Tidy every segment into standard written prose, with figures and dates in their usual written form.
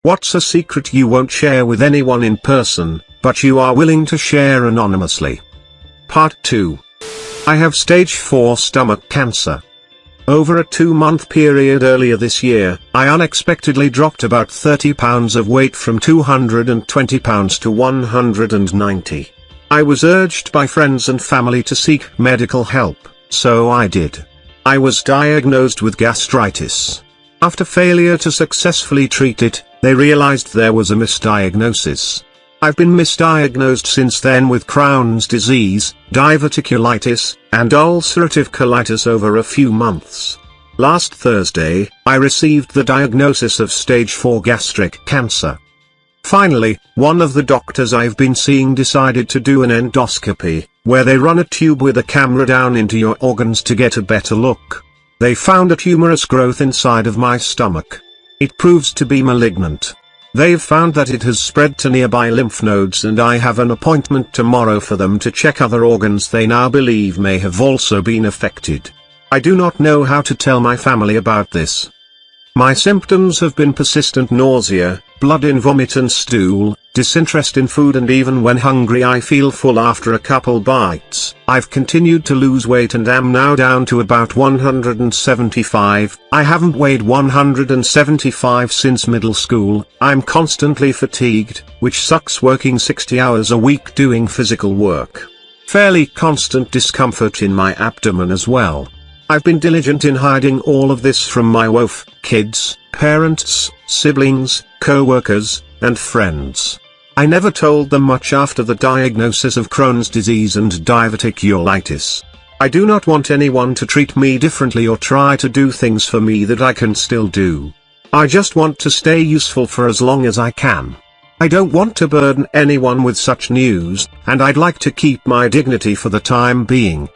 What's a secret you won't share with anyone in person, but you are willing to share anonymously? Part 2. I have stage 4 stomach cancer. Over a 2-month period earlier this year, I unexpectedly dropped about 30 pounds of weight from 220 pounds to 190. I was urged by friends and family to seek medical help, so I did. I was diagnosed with gastritis. After failure to successfully treat it, they realized there was a misdiagnosis. I've been misdiagnosed since then with Crohn's disease, diverticulitis, and ulcerative colitis over a few months. Last Thursday, I received the diagnosis of stage 4 gastric cancer. Finally, one of the doctors I've been seeing decided to do an endoscopy, where they run a tube with a camera down into your organs to get a better look. They found a tumorous growth inside of my stomach. It proves to be malignant. They've found that it has spread to nearby lymph nodes, and I have an appointment tomorrow for them to check other organs they now believe may have also been affected. I do not know how to tell my family about this. My symptoms have been persistent nausea, blood in vomit and stool, disinterest in food, and even when hungry I feel full after a couple bites. I've continued to lose weight and am now down to about 175. I haven't weighed 175 since middle school. I'm constantly fatigued, which sucks, working 60 hours a week doing physical work. Fairly constant discomfort in my abdomen as well. I've been diligent in hiding all of this from my wife, kids, parents, siblings, co-workers, and friends. I never told them much after the diagnosis of Crohn's disease and diverticulitis. I do not want anyone to treat me differently or try to do things for me that I can still do. I just want to stay useful for as long as I can. I don't want to burden anyone with such news, and I'd like to keep my dignity for the time being.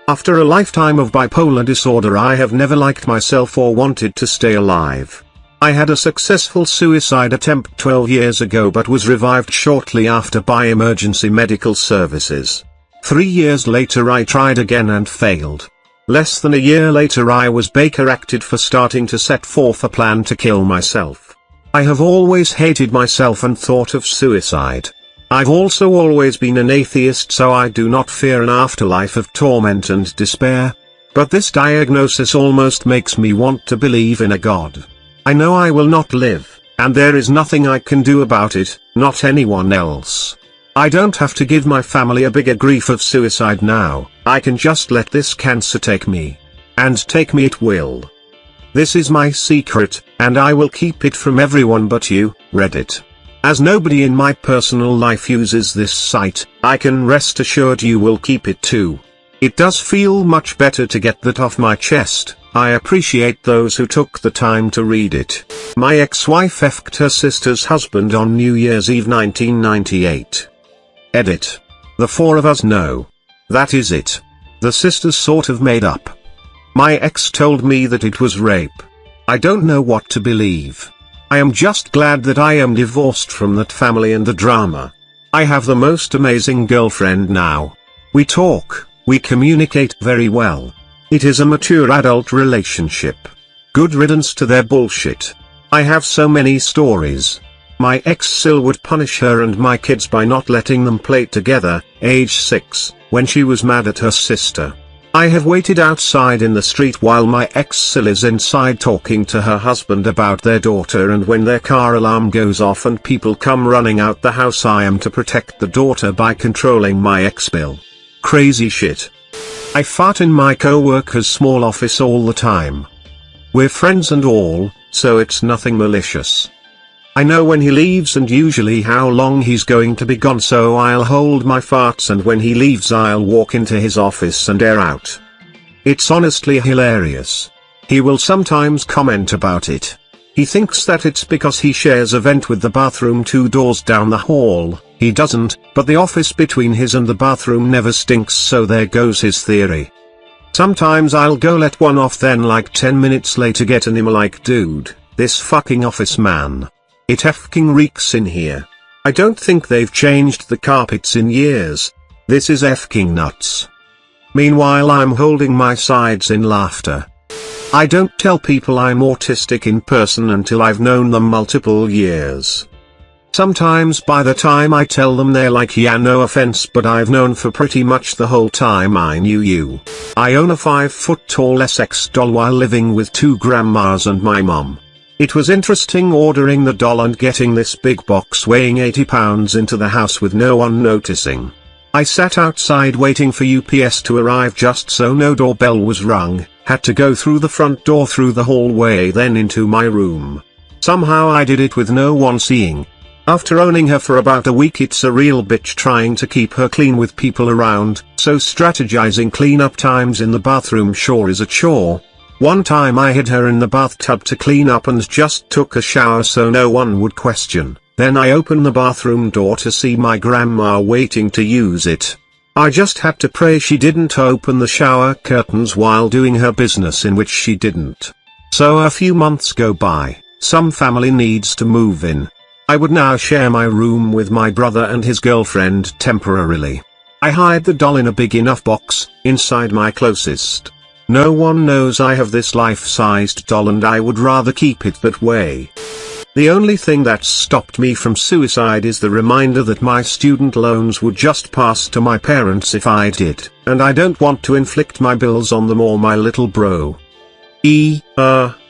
After a lifetime of bipolar disorder, I have never liked myself or wanted to stay alive. I had a successful suicide attempt 12 years ago but was revived shortly after by emergency medical services. 3 years later I tried again and failed. Less than a year later I was Baker-acted for starting to set forth a plan to kill myself. I have always hated myself and thought of suicide. I've also always been an atheist, so I do not fear an afterlife of torment and despair. But this diagnosis almost makes me want to believe in a God. I know I will not live, and there is nothing I can do about it, not anyone else. I don't have to give my family a bigger grief of suicide now. I can just let this cancer take me. And take me it will. This is my secret, and I will keep it from everyone but you, Reddit. As nobody in my personal life uses this site, I can rest assured you will keep it too. It does feel much better to get that off my chest. I appreciate those who took the time to read it. My ex-wife effed her sister's husband on New Year's Eve 1998. Edit. The 4 of us know. That is it. The sisters sort of made up. My ex told me that it was rape. I don't know what to believe. I am just glad that I am divorced from that family and the drama. I have the most amazing girlfriend now. We talk, we communicate very well. It is a mature adult relationship. Good riddance to their bullshit. I have so many stories. My ex still would punish her and my kids by not letting them play together, age 6, when she was mad at her sister. I have waited outside in the street while my ex still is inside talking to her husband about their daughter, and when their car alarm goes off and people come running out the house, I am to protect the daughter by controlling my ex-bill. Crazy shit. I fart in my co-worker's small office all the time. We're friends and all, so it's nothing malicious. I know when he leaves and usually how long he's going to be gone, so I'll hold my farts, and when he leaves I'll walk into his office and air out. It's honestly hilarious. He will sometimes comment about it. He thinks that it's because he shares a vent with the bathroom 2 doors down the hall. He doesn't, but the office between his and the bathroom never stinks, so there goes his theory. Sometimes I'll go let one off, then like 10 minutes later get an email like, dude, this fucking office man. It effing reeks in here. I don't think they've changed the carpets in years. This is effing nuts. Meanwhile I'm holding my sides in laughter. I don't tell people I'm autistic in person until I've known them multiple years. Sometimes by the time I tell them they're like, yeah, no offense, but I've known for pretty much the whole time I knew you. I own a 5-foot-tall sex doll while living with 2 grandmas and my mom. It was interesting ordering the doll and getting this big box weighing 80 pounds into the house with no one noticing. I sat outside waiting for UPS to arrive just so no doorbell was rung, had to go through the front door through the hallway then into my room. Somehow I did it with no one seeing. After owning her for about a week, it's a real bitch trying to keep her clean with people around, so strategizing cleanup times in the bathroom sure is a chore. One time I hid her in the bathtub to clean up and just took a shower so no one would question. Then I opened the bathroom door to see my grandma waiting to use it. I just had to pray she didn't open the shower curtains while doing her business, in which she didn't. So a few months go by, some family needs to move in. I would now share my room with my brother and his girlfriend temporarily. I hide the doll in a big enough box, inside my closest. No one knows I have this life-sized doll and I would rather keep it that way. The only thing that's stopped me from suicide is the reminder that my student loans would just pass to my parents if I did, and I don't want to inflict my bills on them or my little bro.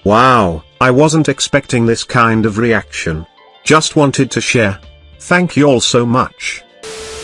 Wow, I wasn't expecting this kind of reaction. Just wanted to share. Thank you all so much.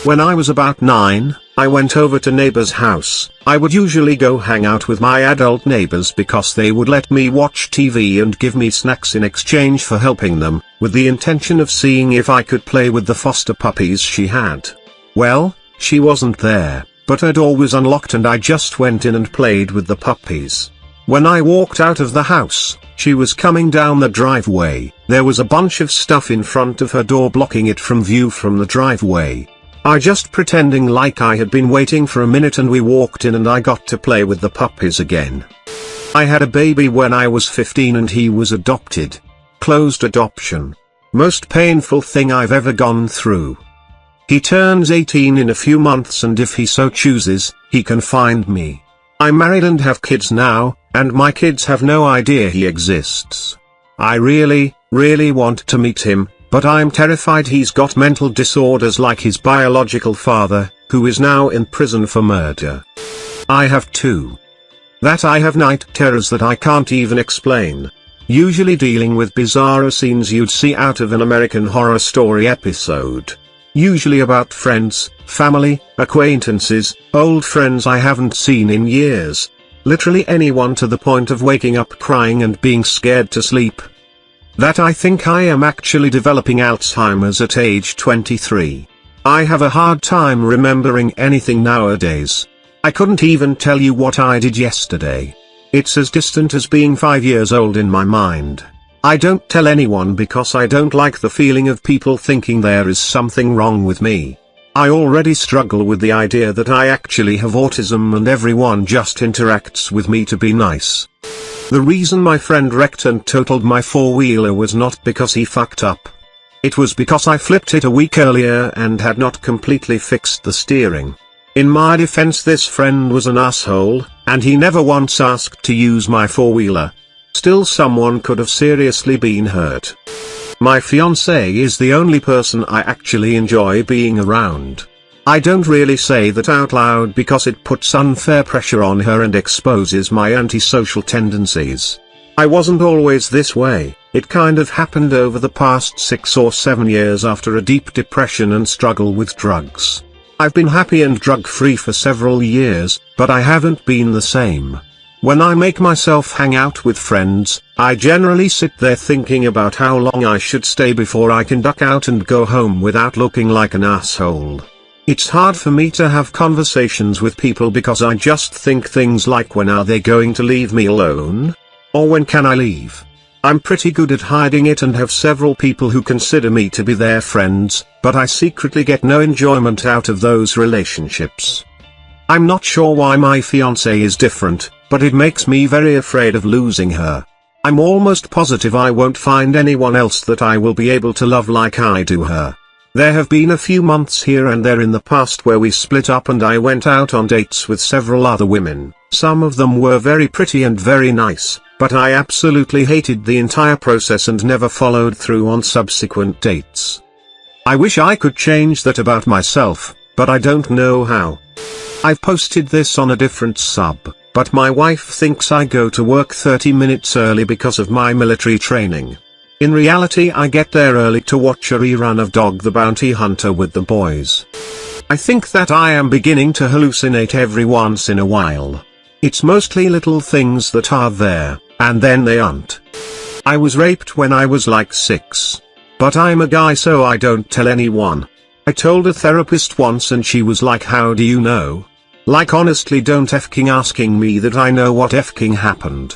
When I was about 9, I went over to neighbor's house. I would usually go hang out with my adult neighbors because they would let me watch TV and give me snacks in exchange for helping them, with the intention of seeing if I could play with the foster puppies she had. Well, she wasn't there, but her door was unlocked and I just went in and played with the puppies. When I walked out of the house, she was coming down the driveway. There was a bunch of stuff in front of her door blocking it from view from the driveway. I just pretending like I had been waiting for a minute and we walked in and I got to play with the puppies again. I had a baby when I was 15 and he was adopted. Closed adoption. Most painful thing I've ever gone through. He turns 18 in a few months and if he so chooses, he can find me. I'm married and have kids now, and my kids have no idea he exists. I really want to meet him, but I'm terrified he's got mental disorders like his biological father, who is now in prison for murder. I have 2. That I have night terrors that I can't even explain. Usually dealing with bizarre scenes you'd see out of an American Horror Story episode. Usually about friends, family, acquaintances, old friends I haven't seen in years. Literally anyone, to the point of waking up crying and being scared to sleep. That I think I am actually developing Alzheimer's at age 23. I have a hard time remembering anything nowadays. I couldn't even tell you what I did yesterday. It's as distant as being 5 years old in my mind. I don't tell anyone because I don't like the feeling of people thinking there is something wrong with me. I already struggle with the idea that I actually have autism and everyone just interacts with me to be nice. The reason my friend wrecked and totaled my four-wheeler was not because he fucked up. It was because I flipped it a week earlier and had not completely fixed the steering. In my defense, this friend was an asshole, and he never once asked to use my four-wheeler. Still, someone could have seriously been hurt. My fiance is the only person I actually enjoy being around. I don't really say that out loud because it puts unfair pressure on her and exposes my antisocial tendencies. I wasn't always this way. It kind of happened over the past 6 or 7 years after a deep depression and struggle with drugs. I've been happy and drug-free for several years, but I haven't been the same. When I make myself hang out with friends, I generally sit there thinking about how long I should stay before I can duck out and go home without looking like an asshole. It's hard for me to have conversations with people because I just think things like, when are they going to leave me alone? Or when can I leave? I'm pretty good at hiding it and have several people who consider me to be their friends, but I secretly get no enjoyment out of those relationships. I'm not sure why my fiancée is different, but it makes me very afraid of losing her. I'm almost positive I won't find anyone else that I will be able to love like I do her. There have been a few months here and there in the past where we split up and I went out on dates with several other women. Some of them were very pretty and very nice, but I absolutely hated the entire process and never followed through on subsequent dates. I wish I could change that about myself, but I don't know how. I've posted this on a different sub, but my wife thinks I go to work 30 minutes early because of my military training. In reality, I get there early to watch a rerun of Dog the Bounty Hunter with the boys. I think that I am beginning to hallucinate every once in a while. It's mostly little things that are there, and then they aren't. I was raped when I was like 6. But I'm a guy, so I don't tell anyone. I told a therapist once and she was like, how do you know? Like, honestly, don't fking asking me that I know what fking happened.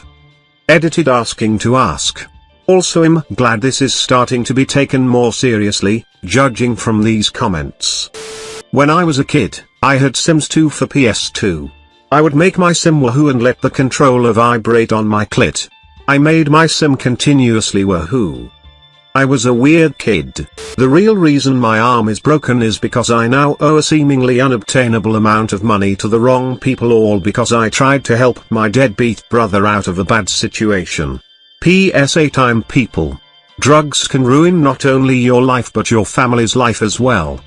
Edited asking to ask. Also, I'm glad this is starting to be taken more seriously, judging from these comments. When I was a kid, I had Sims 2 for PS2. I would make my sim wahoo and let the controller vibrate on my clit. I made my sim continuously wahoo. I was a weird kid. The real reason my arm is broken is because I now owe a seemingly unobtainable amount of money to the wrong people, all because I tried to help my deadbeat brother out of a bad situation. PSA time, people. Drugs can ruin not only your life but your family's life as well.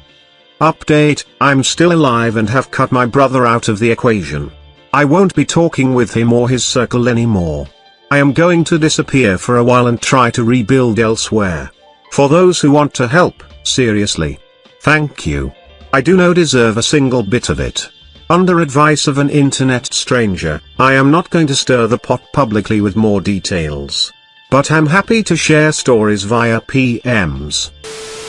Update, I'm still alive and have cut my brother out of the equation. I won't be talking with him or his circle anymore. I am going to disappear for a while and try to rebuild elsewhere. For those who want to help, seriously. Thank you. I do not deserve a single bit of it. Under advice of an internet stranger, I am not going to stir the pot publicly with more details. But I'm happy to share stories via PMs.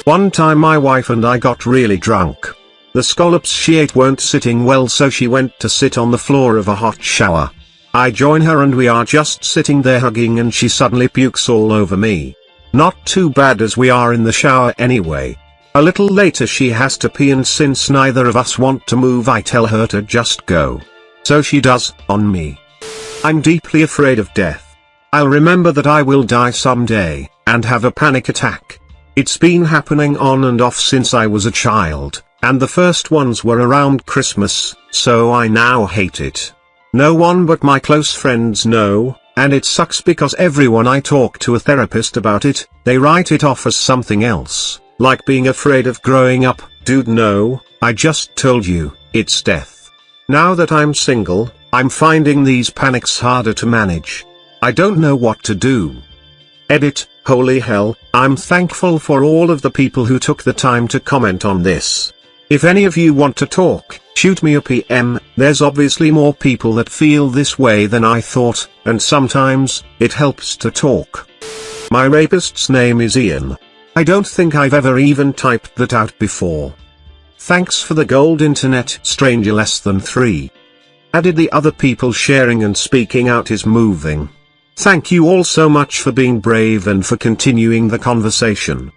One time my wife and I got really drunk. The scallops she ate weren't sitting well, so she went to sit on the floor of a hot shower. I join her and we are just sitting there hugging and she suddenly pukes all over me. Not too bad as we are in the shower anyway. A little later she has to pee, and since neither of us want to move, I tell her to just go. So she does, on me. I'm deeply afraid of death. I'll remember that I will die someday, and have a panic attack. It's been happening on and off since I was a child, and the first ones were around Christmas, so I now hate it. No one but my close friends know, and it sucks because everyone I talk to a therapist about it, they write it off as something else. Like being afraid of growing up. Dude, no, I just told you, it's death. Now that I'm single, I'm finding these panics harder to manage. I don't know what to do. Edit, holy hell, I'm thankful for all of the people who took the time to comment on this. If any of you want to talk, shoot me a PM, there's obviously more people that feel this way than I thought, and sometimes, it helps to talk. My rapist's name is Ian. I don't think I've ever even typed that out before. Thanks for the gold, internet stranger less than 3. Added, the other people sharing and speaking out is moving. Thank you all so much for being brave and for continuing the conversation.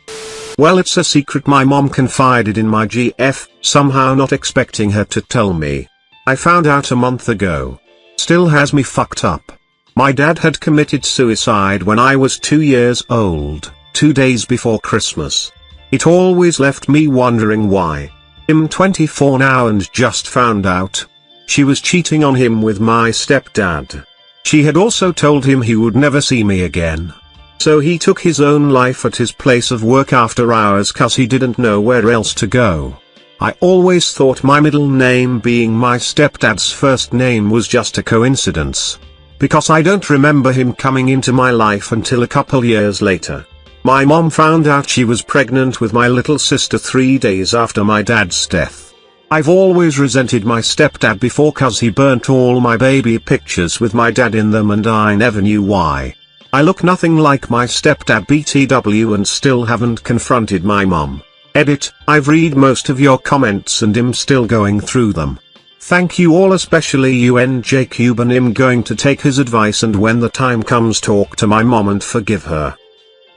Well, it's a secret my mom confided in my GF, somehow not expecting her to tell me. I found out a month ago. Still has me fucked up. My dad had committed suicide when I was 2 years old. 2 days before Christmas. It always left me wondering why. I'm 24 now and just found out. She was cheating on him with my stepdad. She had also told him he would never see me again. So he took his own life at his place of work after hours cause he didn't know where else to go. I always thought my middle name being my stepdad's first name was just a coincidence. Because I don't remember him coming into my life until a couple years later. My mom found out she was pregnant with my little sister 3 days after my dad's death. I've always resented my stepdad before cause he burnt all my baby pictures with my dad in them and I never knew why. I look nothing like my stepdad BTW and still haven't confronted my mom. Edit, I've read most of your comments and I'm still going through them. Thank you all, especially you NJ Cube, and I'm going to take his advice and when the time comes talk to my mom and forgive her.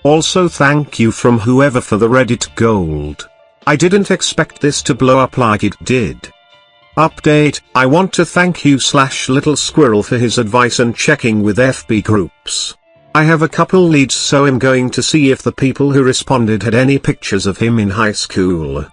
Also thank you from whoever for the Reddit gold. I didn't expect this to blow up like it did. Update, I want to thank you /Little Squirrel for his advice and checking with FB groups. I have a couple leads, so I'm going to see if the people who responded had any pictures of him in high school.